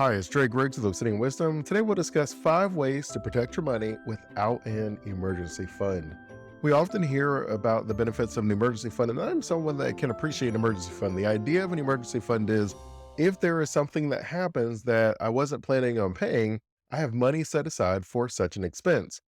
Hi, it's Griggs with Obsidian Wisdom. Today we'll discuss 5 ways to protect your money without an emergency fund. We often hear about the benefits of an emergency fund, and I'm someone that can appreciate an emergency fund. The idea of an emergency fund is if there is something that happens that I wasn't planning on paying, I have money set aside for such an expense.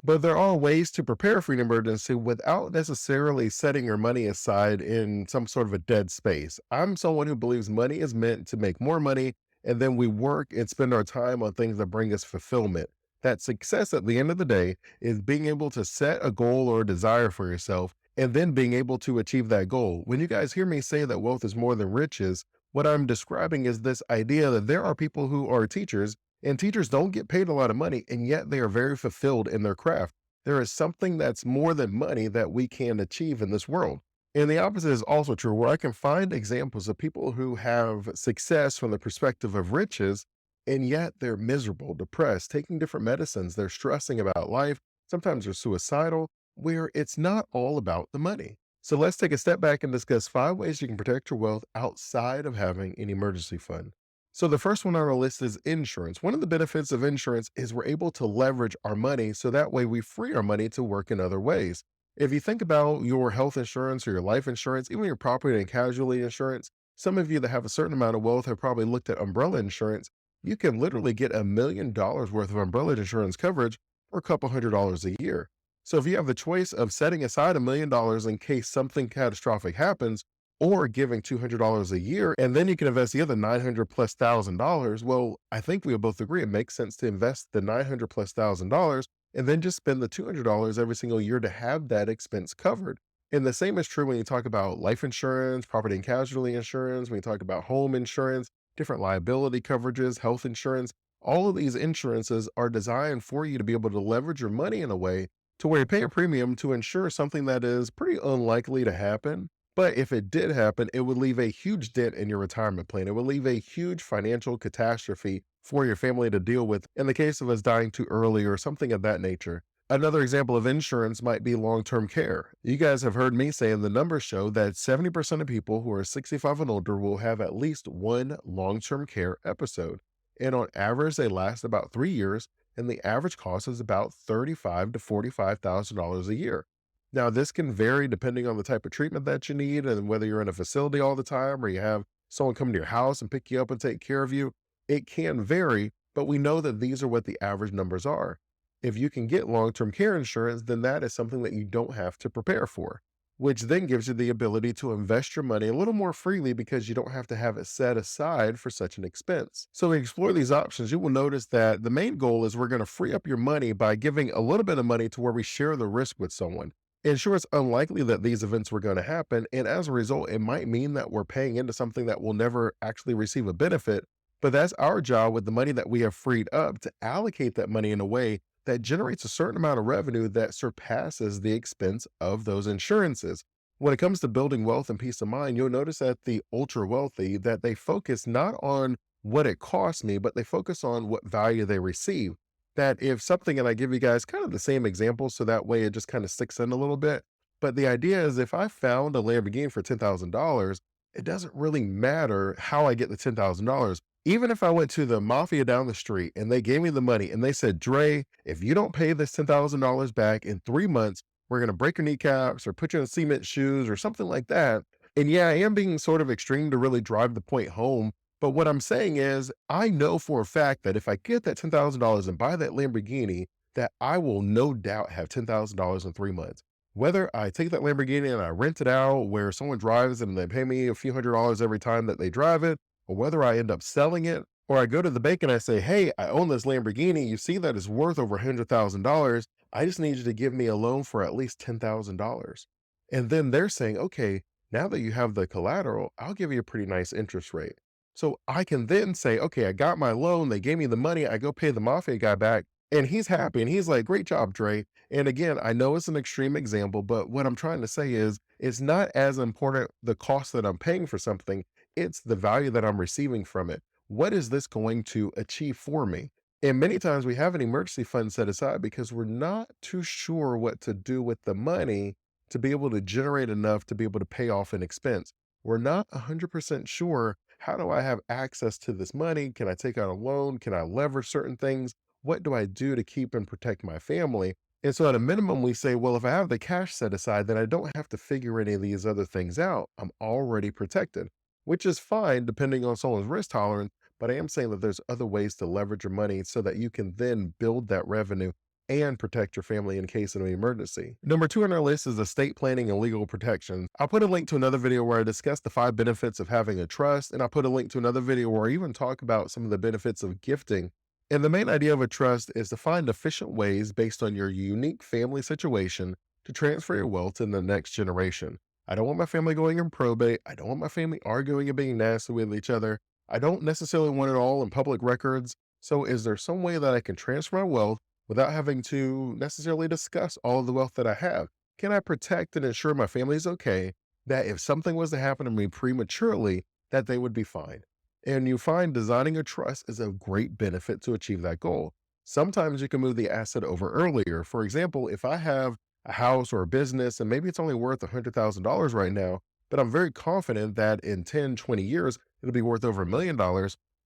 But there are ways to prepare for an emergency without necessarily setting your money aside in some sort of a dead space. I'm someone who believes money is meant to make more money, and then we work and spend our time on things that bring us fulfillment. That success at the end of the day is being able to set a goal or a desire for yourself and then being able to achieve that goal. When you guys hear me say that wealth is more than riches, what I'm describing is this idea that there are people who are teachers and teachers don't get paid a lot of money, and yet they are very fulfilled in their craft. There is something that's more than money that we can achieve in this world. And the opposite is also true, where I can find examples of people who have success from the perspective of riches, and yet they're miserable, depressed, taking different medicines. They're stressing about life. Sometimes they're suicidal, where it's not all about the money. So let's take a step back and discuss 5 ways you can protect your wealth outside of having an emergency fund. So the first one on our list is insurance. One of the benefits of insurance is we're able to leverage our money so that way we free our money to work in other ways. If you think about your health insurance or your life insurance, even your property and casualty insurance, some of you that have a certain amount of wealth have probably looked at umbrella insurance. You can literally get $1 million worth of umbrella insurance coverage for a couple $100s a year. So if you have the choice of setting aside $1 million in case something catastrophic happens, or giving $200 a year, and then you can invest the other 900 plus $1,000. Well, I think we both agree it makes sense to invest the 900 plus $1,000 and then just spend the $200 every single year to have that expense covered. And the same is true when you talk about life insurance, property and casualty insurance, when you talk about home insurance, different liability coverages, health insurance. All of these insurances are designed for you to be able to leverage your money in a way to where you pay a premium to insure something that is pretty unlikely to happen, but if it did happen, it would leave a huge dent in your retirement plan. It would leave a huge financial catastrophe for your family to deal with in the case of us dying too early or something of that nature. Another example of insurance might be long term care. You guys have heard me say, and the numbers show that 70% of people who are 65 and older will have at least one long term care episode. And on average, they last about 3 years, and the average cost is about $35,000 to $45,000 a year. Now, this can vary depending on the type of treatment that you need and whether you're in a facility all the time or you have someone come to your house and pick you up and take care of you. It can vary, but we know that these are what the average numbers are. If you can get long term care insurance, then that is something that you don't have to prepare for, which then gives you the ability to invest your money a little more freely because you don't have to have it set aside for such an expense. So, to explore these options, you will notice that the main goal is we're going to free up your money by giving a little bit of money to where we share the risk with someone. And sure, it's unlikely that these events were going to happen. And as a result, it might mean that we're paying into something that will never actually receive a benefit. But that's our job with the money that we have freed up to allocate that money in a way that generates a certain amount of revenue that surpasses the expense of those insurances. When it comes to building wealth and peace of mind, you'll notice that the ultra wealthy that they focus not on what it costs me, but they focus on what value they receive. That if something, and I give you guys kind of the same example, so that way it just kind of sticks in a little bit. But the idea is if I found a Lamborghini for $10,000, it doesn't really matter how I get the $10,000. Even if I went to the mafia down the street and they gave me the money and they said, Dre, if you don't pay this $10,000 back in 3 months, we're going to break your kneecaps or put you in cement shoes or something like that. And yeah, I am being sort of extreme to really drive the point home, but what I'm saying is, I know for a fact that if I get that $10,000 and buy that Lamborghini, that I will no doubt have $10,000 in 3 months. Whether I take that Lamborghini and I rent it out where someone drives it and they pay me a few $100s every time that they drive it, or whether I end up selling it, or I go to the bank and I say, hey, I own this Lamborghini. You see that it's worth over $100,000. I just need you to give me a loan for at least $10,000. And then they're saying, okay, now that you have the collateral, I'll give you a pretty nice interest rate. So I can then say, okay, I got my loan. They gave me the money. I go pay the mafia guy back and he's happy. And he's like, great job, Dre. And again, I know it's an extreme example, but what I'm trying to say is it's not as important the cost that I'm paying for something. It's the value that I'm receiving from it. What is this going to achieve for me? And many times we have an emergency fund set aside because we're not too sure what to do with the money to be able to generate enough to be able to pay off an expense. We're not 100% sure how do I have access to this money? Can I take out a loan? Can I leverage certain things? What do I do to keep and protect my family? And so at a minimum, we say, well, if I have the cash set aside, then I don't have to figure any of these other things out. I'm already protected, which is fine depending on someone's risk tolerance. But I am saying that there's other ways to leverage your money so that you can then build that revenue and protect your family in case of an emergency. Number two on our list is estate planning and legal protection. I'll put a link to another video where I discuss the 5 benefits of having a trust, and I'll put a link to another video where I even talk about some of the benefits of gifting. And the main idea of a trust is to find efficient ways based on your unique family situation to transfer your wealth to the next generation. I don't want my family going in probate. I don't want my family arguing and being nasty with each other. I don't necessarily want it all in public records. So, is there some way that I can transfer my wealth without having to necessarily discuss all of the wealth that I have? Can I protect and ensure my family is okay? That if something was to happen to me prematurely, that they would be fine. And you find designing a trust is a great benefit to achieve that goal. Sometimes you can move the asset over earlier. For example, if I have a house or a business and maybe it's only worth $100,000 right now, but I'm very confident that in 10, 20 years, it'll be worth over $1 million.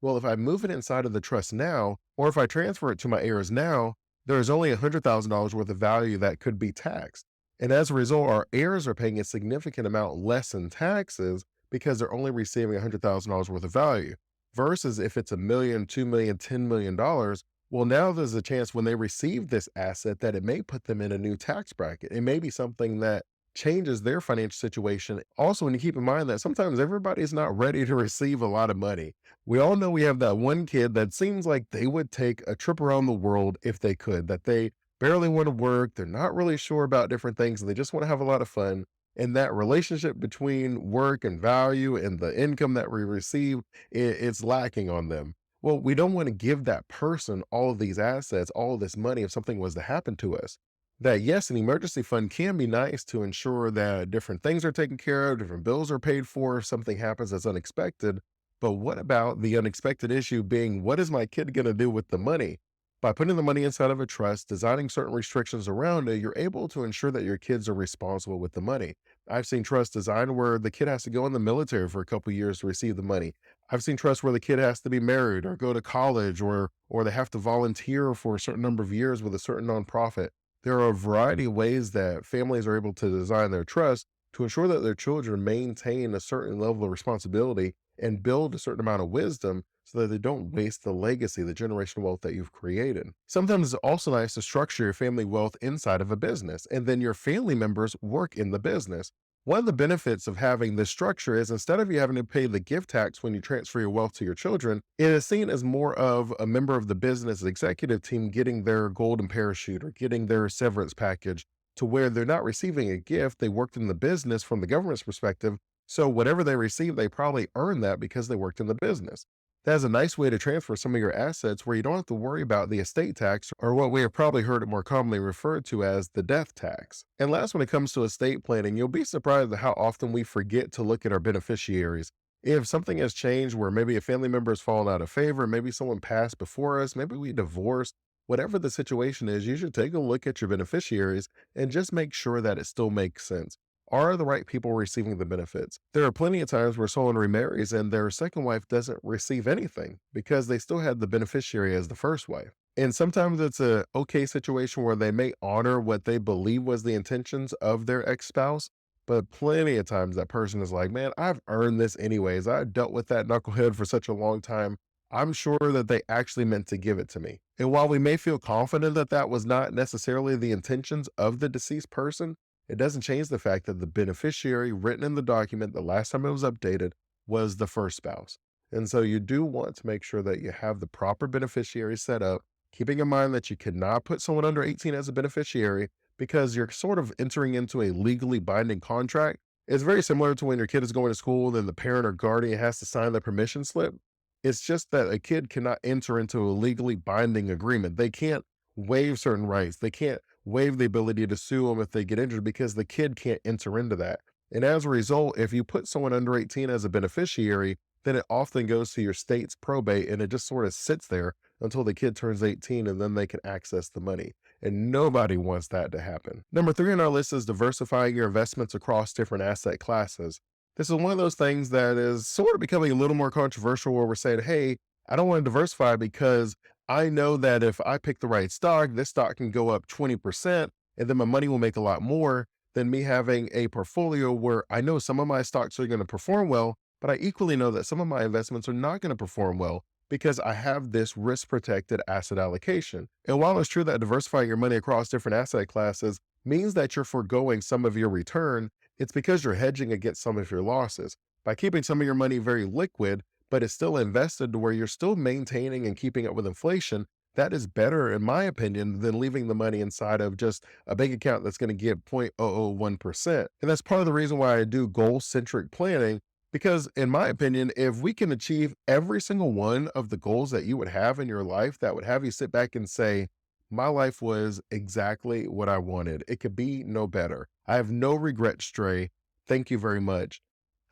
Well, if I move it inside of the trust now, or if I transfer it to my heirs now, there is only $100,000 worth of value that could be taxed. And as a result, our heirs are paying a significant amount less in taxes because they're only receiving $100,000 worth of value. Versus if it's a million, 2 million, $10 million, well, now there's a chance when they receive this asset that it may put them in a new tax bracket. It may be something that changes their financial situation. Also, when you keep in mind that sometimes everybody's not ready to receive a lot of money. We all know we have that one kid that seems like they would take a trip around the world if they could, that they barely want to work. They're not really sure about different things. And they just want to have a lot of fun. And that relationship between work and value and the income that we receive, it's lacking on them. Well, we don't want to give that person all of these assets, all of this money if something was to happen to us. That yes, an emergency fund can be nice to ensure that different things are taken care of, different bills are paid for if something happens that's unexpected. But what about the unexpected issue being what is my kid going to do with the money? By putting the money inside of a trust, designing certain restrictions around it, you're able to ensure that your kids are responsible with the money. I've seen trust designed where the kid has to go in the military for a couple years to receive the money. I've seen trust where the kid has to be married or go to college or they have to volunteer for a certain number of years with a certain nonprofit. There are a variety of ways that families are able to design their trust to ensure that their children maintain a certain level of responsibility and build a certain amount of wisdom so that they don't waste the legacy, the generational wealth that you've created. Sometimes it's also nice to structure your family wealth inside of a business, and then your family members work in the business. One of the benefits of having this structure is instead of you having to pay the gift tax when you transfer your wealth to your children, it is seen as more of a member of the business executive team getting their golden parachute or getting their severance package to where they're not receiving a gift. They worked in the business from the government's perspective. So whatever they receive, they probably earned that because they worked in the business. That's a nice way to transfer some of your assets where you don't have to worry about the estate tax or what we have probably heard it more commonly referred to as the death tax. And last, when it comes to estate planning, you'll be surprised at how often we forget to look at our beneficiaries. If something has changed where maybe a family member has fallen out of favor, maybe someone passed before us, maybe we divorced, whatever the situation is, you should take a look at your beneficiaries and just make sure that it still makes sense. Are the right people receiving the benefits? There are plenty of times where someone remarries and their second wife doesn't receive anything because they still had the beneficiary as the first wife. And sometimes it's a okay situation where they may honor what they believe was the intentions of their ex-spouse, but plenty of times that person is like, man, I've earned this anyways. I dealt with that knucklehead for such a long time. I'm sure that they actually meant to give it to me. And while we may feel confident that that was not necessarily the intentions of the deceased person, it doesn't change the fact that the beneficiary written in the document the last time it was updated was the first spouse. And so you do want to make sure that you have the proper beneficiary set up, keeping in mind that you cannot put someone under 18 as a beneficiary because you're sort of entering into a legally binding contract. It's very similar to when your kid is going to school and the parent or guardian has to sign the permission slip. It's just that a kid cannot enter into a legally binding agreement. They can't waive certain rights. They can't waive the ability to sue them if they get injured because the kid can't enter into that. And as a result, if you put someone under 18 as a beneficiary, then it often goes to your state's probate and it just sort of sits there until the kid turns 18 and then they can access the money. And nobody wants that to happen. Number three on our list is diversifying your investments across different asset classes. This is one of those things that is sort of becoming a little more controversial where we're saying, hey, I don't want to diversify because I know that if I pick the right stock, this stock can go up 20% and then my money will make a lot more than me having a portfolio where I know some of my stocks are going to perform well, but I equally know that some of my investments are not going to perform well because I have this risk protected asset allocation. And while it's true that diversifying your money across different asset classes means that you're foregoing some of your return, it's because you're hedging against some of your losses. By keeping some of your money very liquid, but it's still invested to where you're still maintaining and keeping up with inflation, that is better, in my opinion, than leaving the money inside of just a bank account that's going to give 0.001%. And that's part of the reason why I do goal centric planning. Because, in my opinion, if we can achieve every single one of the goals that you would have in your life, that would have you sit back and say, my life was exactly what I wanted. It could be no better. I have no regrets, Stray. Thank you very much.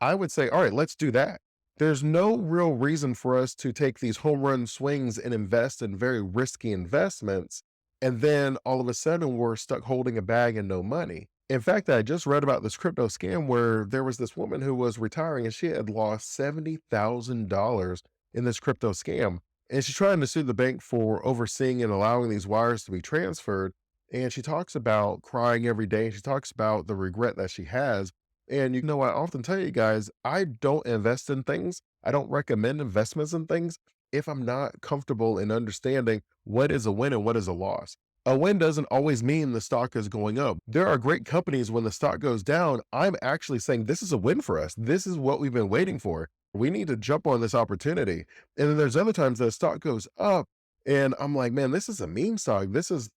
I would say, all right, let's do that. There's no real reason for us to take these home run swings and invest in very risky investments. And then all of a sudden we're stuck holding a bag and no money. In fact, I just read about this crypto scam where there was this woman who was retiring and she had lost $70,000 in this crypto scam. And she's trying to sue the bank for overseeing and allowing these wires to be transferred. And she talks about crying every day. She talks about the regret that she has. And I often tell you guys, I don't invest in things. I don't recommend investments in things if I'm not comfortable in understanding what is a win and what is a loss. A win doesn't always mean the stock is going up. There are great companies when the stock goes down. I'm actually saying this is a win for us. This is what we've been waiting for. We need to jump on this opportunity. And then there's other times that the stock goes up and I'm like, man, this is a meme stock. This is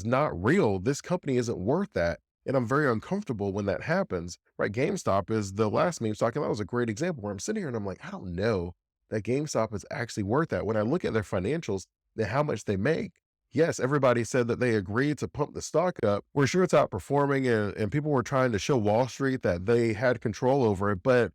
not real. This company isn't worth that. And I'm very uncomfortable when that happens. Right? GameStop is the last meme stock, and that was a great example where I'm sitting here and I'm like, I don't know that GameStop is actually worth that. When I look at their financials and how much they make, yes, everybody said that they agreed to pump the stock up. We're sure it's outperforming, and people were trying to show Wall Street that they had control over it. But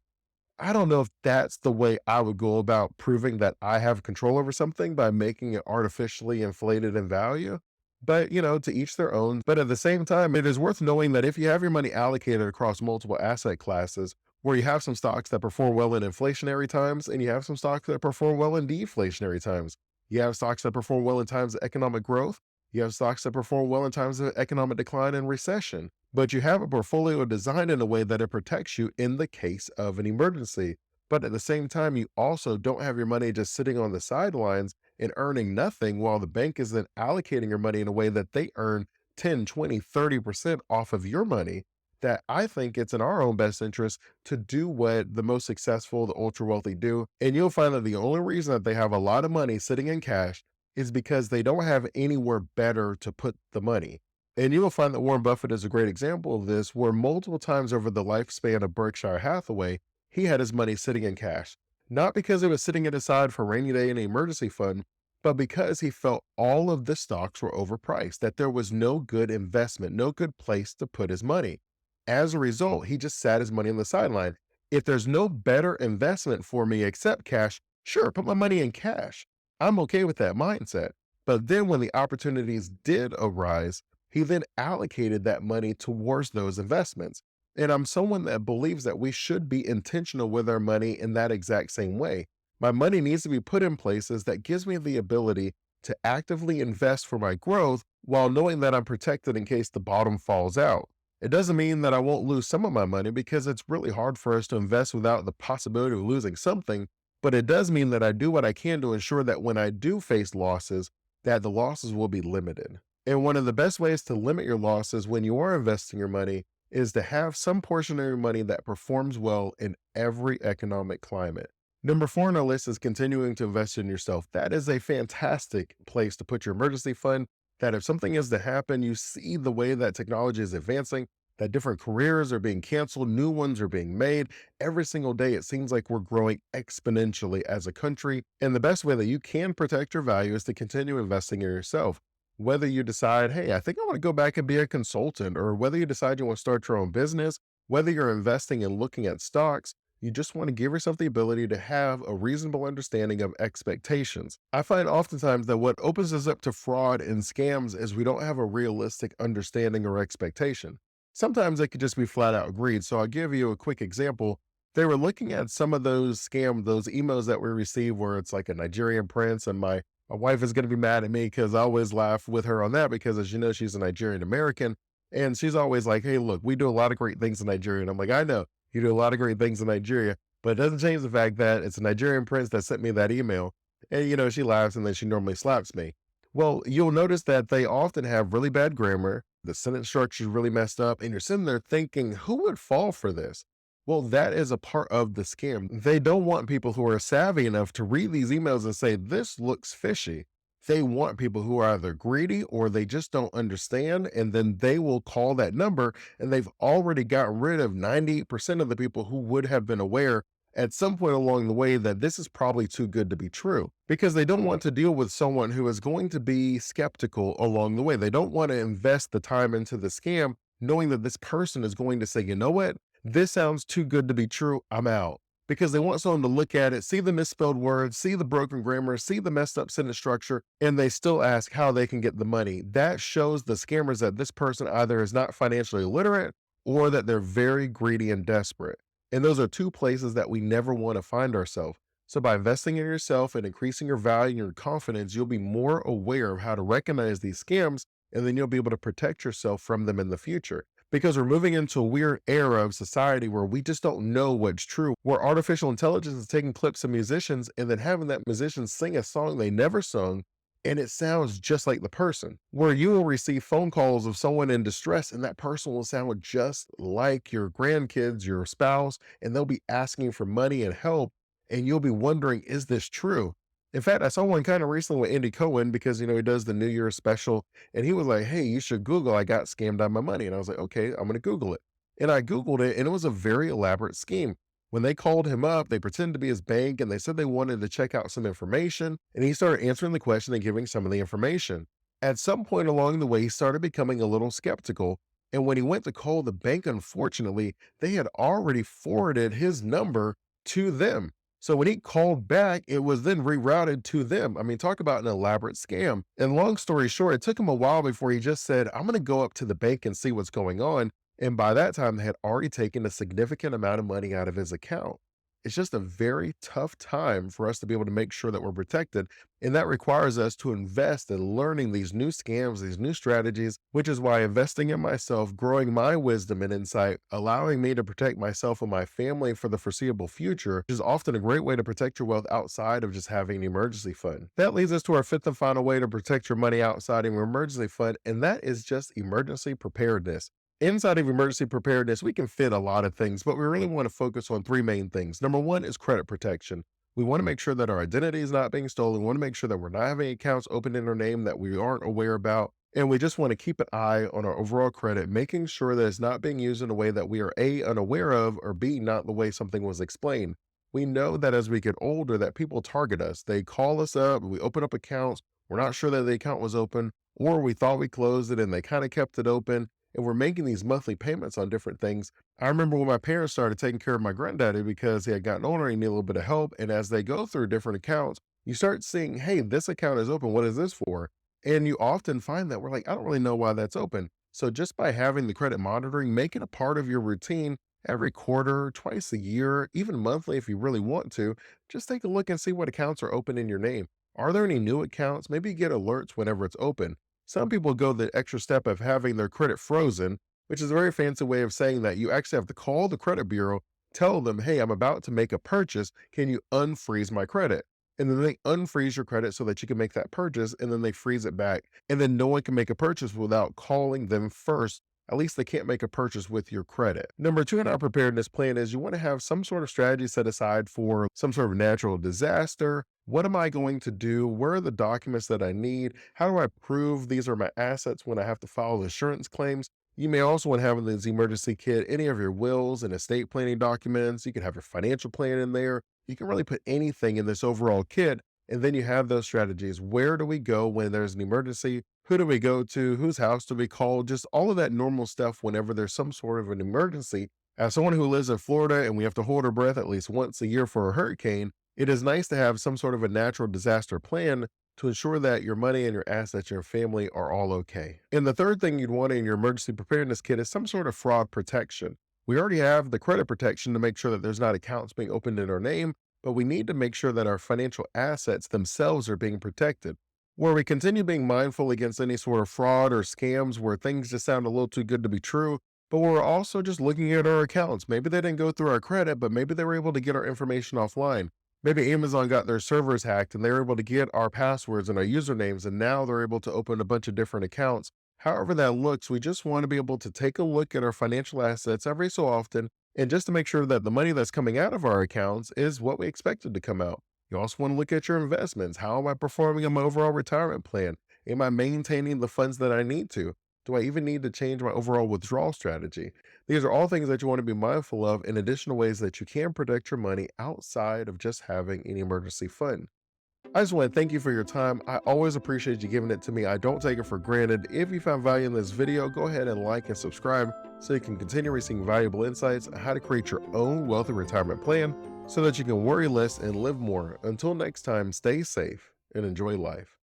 I don't know if that's the way I would go about proving that I have control over something by making it artificially inflated in value. But, to each their own. But at the same time, it is worth knowing that if you have your money allocated across multiple asset classes, where you have some stocks that perform well in inflationary times and you have some stocks that perform well in deflationary times, you have stocks that perform well in times of economic growth, you have stocks that perform well in times of economic decline and recession, but you have a portfolio designed in a way that it protects you in the case of an emergency. But at the same time, you also don't have your money just sitting on the sidelines and earning nothing while the bank is then allocating your money in a way that they earn 10, 20, 30% off of your money. That I think it's in our own best interest to do what the most successful, the ultra wealthy do. And you'll find that the only reason that they have a lot of money sitting in cash is because they don't have anywhere better to put the money. And you will find that Warren Buffett is a great example of this, where multiple times over the lifespan of Berkshire Hathaway, he had his money sitting in cash. Not because it was sitting at his side for rainy day and emergency fund, but because he felt all of the stocks were overpriced, that there was no good investment, no good place to put his money. As a result, he just sat his money on the sideline. If there's no better investment for me except cash, sure, put my money in cash. I'm okay with that mindset. But then when the opportunities did arise, he then allocated that money towards those investments. And I'm someone that believes that we should be intentional with our money in that exact same way. My money needs to be put in places that gives me the ability to actively invest for my growth while knowing that I'm protected in case the bottom falls out. It doesn't mean that I won't lose some of my money because it's really hard for us to invest without the possibility of losing something, but it does mean that I do what I can to ensure that when I do face losses, that the losses will be limited. And one of the best ways to limit your losses when you are investing your money is to have some portion of your money that performs well in every economic climate. Number four on our list is continuing to invest in yourself. That is a fantastic place to put your emergency fund. That if something is to happen, you see the way that technology is advancing, that different careers are being canceled, new ones are being made. Every single day, it seems like we're growing exponentially as a country. And the best way that you can protect your value is to continue investing in yourself. Whether you decide, hey, I think I want to go back and be a consultant, or whether you decide you want to start your own business, whether you're investing and looking at stocks, you just want to give yourself the ability to have a reasonable understanding of expectations. I find oftentimes that what opens us up to fraud and scams is we don't have a realistic understanding or expectation. Sometimes it could just be flat out greed. So I'll give you a quick example. They were looking at some of those emails that we receive where it's like a Nigerian prince, and my wife is going to be mad at me because I always laugh with her on that because, as you know, she's a Nigerian American, and she's always like, "Hey, look, we do a lot of great things in Nigeria." And I'm like, "I know you do a lot of great things in Nigeria, but it doesn't change the fact that it's a Nigerian prince that sent me that email." And she laughs and then she normally slaps me. Well, you'll notice that they often have really bad grammar. The sentence structure is really messed up, and you're sitting there thinking, who would fall for this? Well, that is a part of the scam. They don't want people who are savvy enough to read these emails and say, this looks fishy. They want people who are either greedy or they just don't understand. And then they will call that number. And they've already gotten rid of 98% of the people who would have been aware at some point along the way that this is probably too good to be true, because they don't want to deal with someone who is going to be skeptical along the way. They don't want to invest the time into the scam knowing that this person is going to say, you know what? This sounds too good to be true. I'm out. Because they want someone to look at it, see the misspelled words, see the broken grammar, see the messed up sentence structure, and they still ask how they can get the money. That shows the scammers that this person either is not financially literate or that they're very greedy and desperate. And those are two places that we never want to find ourselves. So, by investing in yourself and increasing your value and your confidence, you'll be more aware of how to recognize these scams, and then you'll be able to protect yourself from them in the future, because we're moving into a weird era of society where we just don't know what's true, where artificial intelligence is taking clips of musicians and then having that musician sing a song they never sung, and it sounds just like the person, where you will receive phone calls of someone in distress and that person will sound just like your grandkids, your spouse, and they'll be asking for money and help, and you'll be wondering, is this true? In fact, I saw one kind of recently with Andy Cohen because he does the New Year's special, and he was like, "Hey, you should Google, I got scammed out of my money." And I was like, "Okay, I'm going to Google it." And I Googled it, and it was a very elaborate scheme. When they called him up, they pretended to be his bank and they said they wanted to check out some information. And he started answering the question and giving some of the information. At some point along the way, he started becoming a little skeptical. And when he went to call the bank, unfortunately, they had already forwarded his number to them. So when he called back, it was then rerouted to them. I mean, talk about an elaborate scam. And long story short, it took him a while before he just said, I'm going to go up to the bank and see what's going on. And by that time, they had already taken a significant amount of money out of his account. It's just a very tough time for us to be able to make sure that we're protected. And that requires us to invest in learning these new scams, these new strategies, which is why investing in myself, growing my wisdom and insight, allowing me to protect myself and my family for the foreseeable future is often a great way to protect your wealth outside of just having an emergency fund. That leads us to our fifth and final way to protect your money outside of your emergency fund, and that is just emergency preparedness. Inside of emergency preparedness, we can fit a lot of things, but we really want to focus on three main things. Number one is credit protection. We want to make sure that our identity is not being stolen. We want to make sure that we're not having accounts open in our name that we aren't aware about. And we just want to keep an eye on our overall credit, making sure that it's not being used in a way that we are A, unaware of, or B, not the way something was explained. We know that as we get older, that people target us. They call us up, we open up accounts, we're not sure that the account was open, or we thought we closed it and they kind of kept it open, and we're making these monthly payments on different things. I remember when my parents started taking care of my granddaddy because he had gotten older and he needed a little bit of help. And as they go through different accounts, you start seeing, hey, this account is open. What is this for? And you often find that we're like, I don't really know why that's open. So just by having the credit monitoring, make it a part of your routine every quarter, twice a year, even monthly if you really want to, just take a look and see what accounts are open in your name. Are there any new accounts? Maybe you get alerts whenever it's open. Some people go the extra step of having their credit frozen, which is a very fancy way of saying that you actually have to call the credit bureau, tell them, hey, I'm about to make a purchase. Can you unfreeze my credit? And then they unfreeze your credit so that you can make that purchase, and then they freeze it back. And then no one can make a purchase without calling them first. At least they can't make a purchase with your credit. Number two in our preparedness plan is you want to have some sort of strategy set aside for some sort of natural disaster. What am I going to do? Where are the documents that I need? How do I prove these are my assets when I have to file insurance claims? You may also want to have in this emergency kit any of your wills and estate planning documents. You can have your financial plan in there. You can really put anything in this overall kit. And then you have those strategies. Where do we go when there's an emergency? Who do we go to? Whose house do we call? Just all of that normal stuff whenever there's some sort of an emergency. As someone who lives in Florida and we have to hold our breath at least once a year for a hurricane, it is nice to have some sort of a natural disaster plan to ensure that your money and your assets, your family are all okay. And the third thing you'd want in your emergency preparedness kit is some sort of fraud protection. We already have the credit protection to make sure that there's not accounts being opened in our name, but we need to make sure that our financial assets themselves are being protected. Where we continue being mindful against any sort of fraud or scams where things just sound a little too good to be true, but we're also just looking at our accounts. Maybe they didn't go through our credit, but maybe they were able to get our information offline. Maybe Amazon got their servers hacked and they were able to get our passwords and our usernames, and now they're able to open a bunch of different accounts. However, that looks, we just want to be able to take a look at our financial assets every so often, and just to make sure that the money that's coming out of our accounts is what we expected to come out. You also want to look at your investments. How am I performing in my overall retirement plan? Am I maintaining the funds that I need to? Do I even need to change my overall withdrawal strategy? These are all things that you want to be mindful of in additional ways that you can protect your money outside of just having an emergency fund. I just want to thank you for your time. I always appreciate you giving it to me. I don't take it for granted. If you found value in this video, go ahead and like and subscribe so you can continue receiving valuable insights on how to create your own wealthy retirement plan so that you can worry less and live more. Until next time, stay safe and enjoy life.